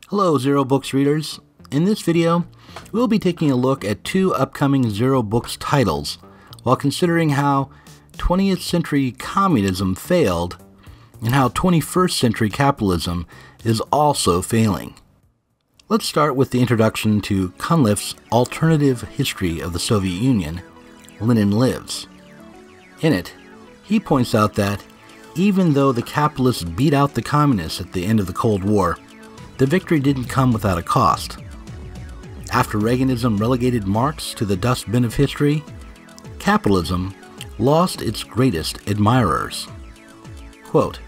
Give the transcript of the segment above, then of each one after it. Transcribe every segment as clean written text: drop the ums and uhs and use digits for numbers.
Hello Zero Books readers. In this video, we'll be taking a look at two upcoming Zero Books titles while considering how 20th century communism failed and how 21st century capitalism is also failing. Let's start with the introduction to Cunliffe's alternative history of the Soviet Union, Lenin Lives. In it, he points out that even though the capitalists beat out the communists at the end of the Cold War, the victory didn't come without a cost. After Reaganism relegated Marx to the dustbin of history, capitalism lost its greatest admirers. Quote,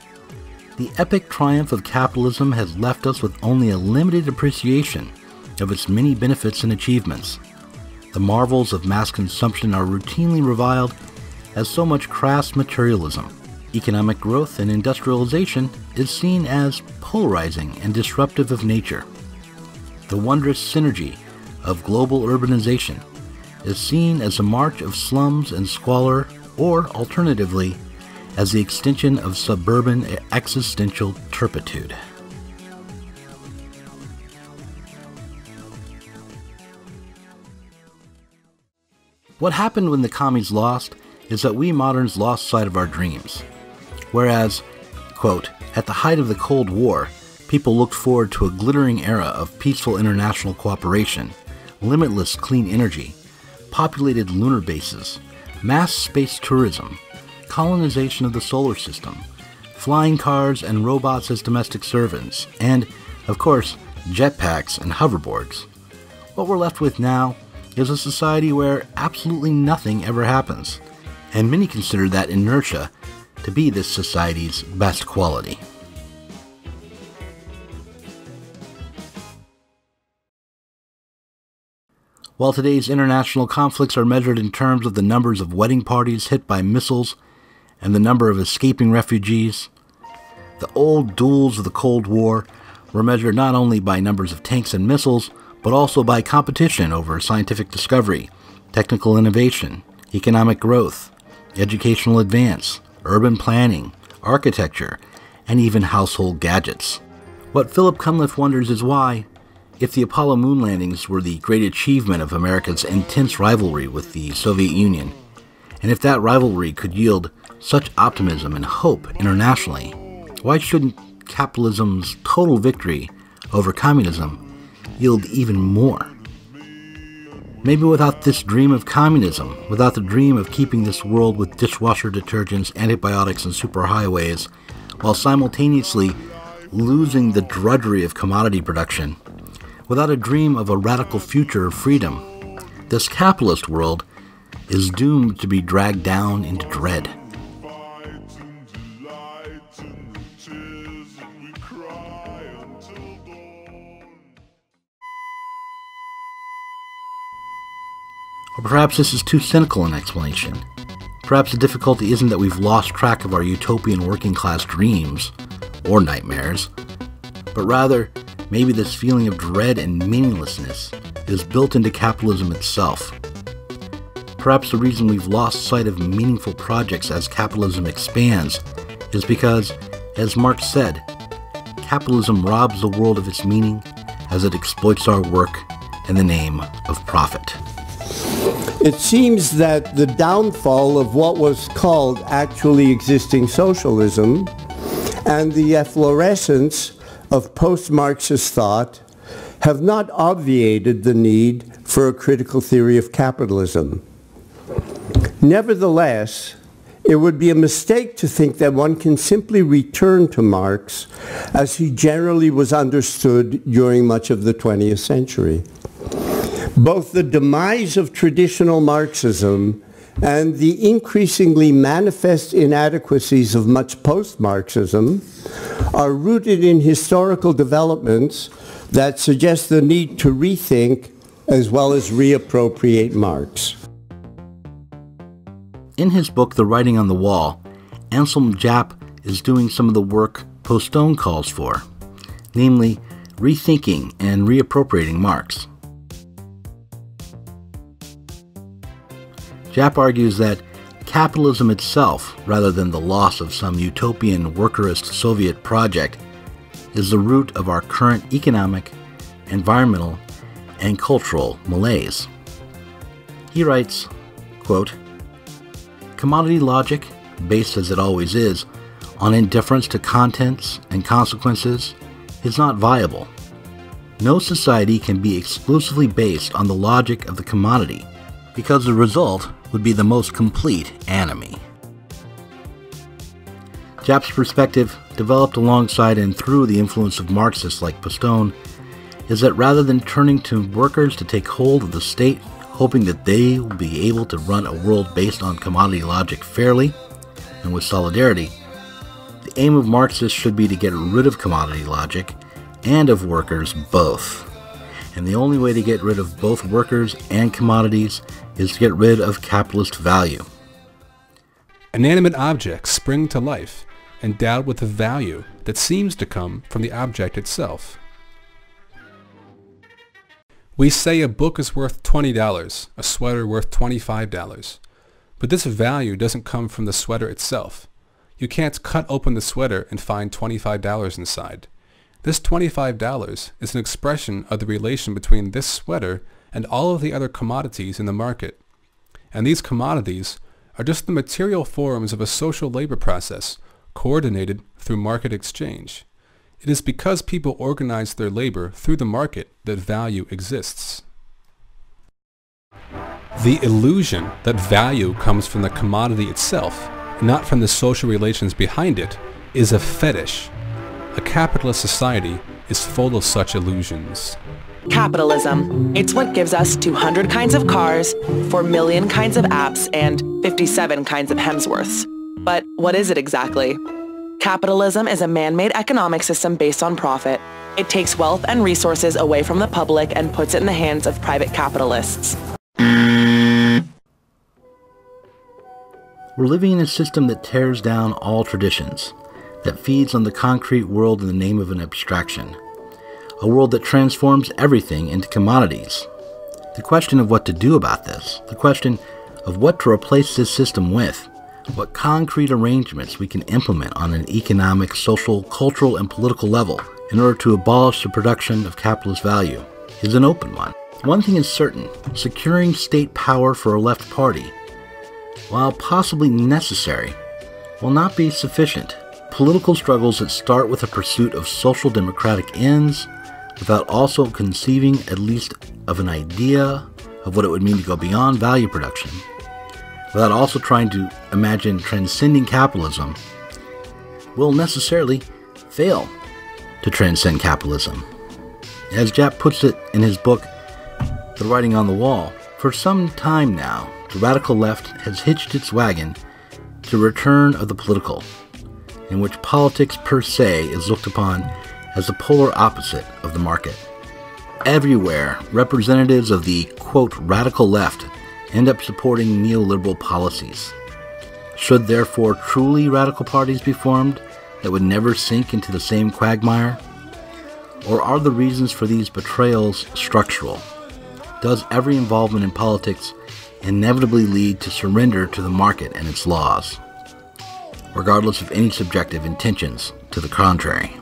"The epic triumph of capitalism has left us with only a limited appreciation of its many benefits and achievements. The marvels of mass consumption are routinely reviled as so much crass materialism. Economic growth and industrialization is seen as polarizing and disruptive of nature. The wondrous synergy of global urbanization is seen as a march of slums and squalor, or alternatively, as the extension of suburban existential turpitude." What happened when the commies lost is that we moderns lost sight of our dreams. Whereas, quote, "at the height of the Cold War, people looked forward to a glittering era of peaceful international cooperation, limitless clean energy, populated lunar bases, mass space tourism, colonization of the solar system, flying cars and robots as domestic servants, and, of course, jetpacks and hoverboards. What we're left with now is a society where absolutely nothing ever happens, and many consider that inertia to be this society's best quality." While today's international conflicts are measured in terms of the numbers of wedding parties hit by missiles and the number of escaping refugees, the old duels of the Cold War were measured not only by numbers of tanks and missiles, but also by competition over scientific discovery, technical innovation, economic growth, educational advance, urban planning, architecture, and even household gadgets. What Philip Cunliffe wonders is why, if the Apollo moon landings were the great achievement of America's intense rivalry with the Soviet Union, and if that rivalry could yield such optimism and hope internationally, why shouldn't capitalism's total victory over communism yield even more? Maybe without this dream of communism, without the dream of keeping this world with dishwasher detergents, antibiotics, and superhighways, while simultaneously losing the drudgery of commodity production, without a dream of a radical future of freedom, this capitalist world is doomed to be dragged down into dread. Or perhaps this is too cynical an explanation. Perhaps the difficulty isn't that we've lost track of our utopian working class dreams, or nightmares, but rather, maybe this feeling of dread and meaninglessness is built into capitalism itself. Perhaps the reason we've lost sight of meaningful projects as capitalism expands is because, as Marx said, capitalism robs the world of its meaning as it exploits our work in the name of profit. It seems that the downfall of what was called actually existing socialism and the efflorescence of post-Marxist thought have not obviated the need for a critical theory of capitalism. Nevertheless, it would be a mistake to think that one can simply return to Marx as he generally was understood during much of the 20th century. Both the demise of traditional Marxism and the increasingly manifest inadequacies of much post-Marxism are rooted in historical developments that suggest the need to rethink as well as reappropriate Marx. In his book, The Writing on the Wall, Anselm Japp is doing some of the work Postone calls for, namely rethinking and reappropriating Marx. Japp argues that capitalism itself, rather than the loss of some utopian workerist Soviet project, is the root of our current economic, environmental, and cultural malaise. He writes, quote, "Commodity logic, based as it always is, on indifference to contents and consequences, is not viable. No society can be exclusively based on the logic of the commodity, because the result would be the most complete anomie." Japp's perspective, developed alongside and through the influence of Marxists like Postone, is that rather than turning to workers to take hold of the state, hoping that they will be able to run a world based on commodity logic fairly and with solidarity, the aim of Marxists should be to get rid of commodity logic and of workers both. And the only way to get rid of both workers and commodities is to get rid of capitalist value. Inanimate objects spring to life, endowed with a value that seems to come from the object itself. We say a book is worth $20, a sweater worth $25, but this value doesn't come from the sweater itself. You can't cut open the sweater and find $25 inside. This $25 is an expression of the relation between this sweater and all of the other commodities in the market. And these commodities are just the material forms of a social labor process coordinated through market exchange. It is because people organize their labor through the market that value exists. The illusion that value comes from the commodity itself, not from the social relations behind it, is a fetish. A capitalist society is full of such illusions. Capitalism. It's what gives us 200 kinds of cars, 4 million kinds of apps, and 57 kinds of Hemsworths. But what is it exactly? Capitalism is a man-made economic system based on profit. It takes wealth and resources away from the public and puts it in the hands of private capitalists. We're living in a system that tears down all traditions, that feeds on the concrete world in the name of an abstraction, a world that transforms everything into commodities. The question of what to do about this, the question of what to replace this system with, what concrete arrangements we can implement on an economic, social, cultural, and political level in order to abolish the production of capitalist value, is an open one. One thing is certain: securing state power for a left party, while possibly necessary, will not be sufficient. Political struggles that start with a pursuit of social democratic ends without also conceiving at least of an idea of what it would mean to go beyond value production, without also trying to imagine transcending capitalism, will necessarily fail to transcend capitalism. As Japp puts it in his book, The Writing on the Wall, for some time now, the radical left has hitched its wagon to return of the political, in which politics per se is looked upon as the polar opposite of the market. Everywhere, representatives of the, quote, radical left end up supporting neoliberal policies. Should therefore truly radical parties be formed that would never sink into the same quagmire? Or are the reasons for these betrayals structural? Does every involvement in politics inevitably lead to surrender to the market and its laws, regardless of any subjective intentions to the contrary?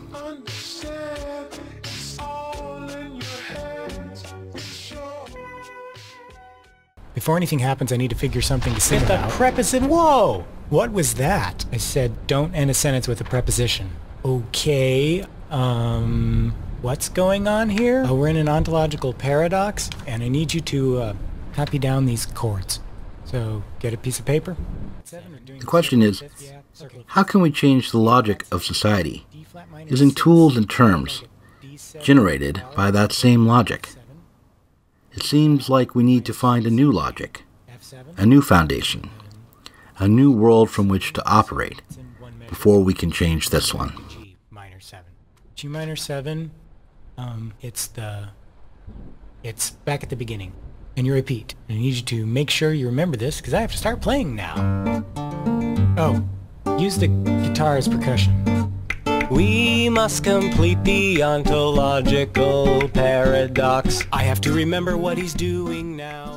Before anything happens, I need to figure something to sing about. The preposition. Whoa! What was that? I said, don't end a sentence with a preposition. Okay. What's going on here? We're in an ontological paradox, and I need you to copy down these chords. So, get a piece of paper. The question is, how can we change the logic of society using tools and terms generated by that same logic? It seems like we need to find a new logic, a new foundation, a new world from which to operate before we can change this one. G minor 7. G minor 7, it's back at the beginning. And you repeat. And I need you to make sure you remember this, because I have to start playing now. Oh, use the guitar as percussion. We must complete the ontological paradox. I have to remember what he's doing now.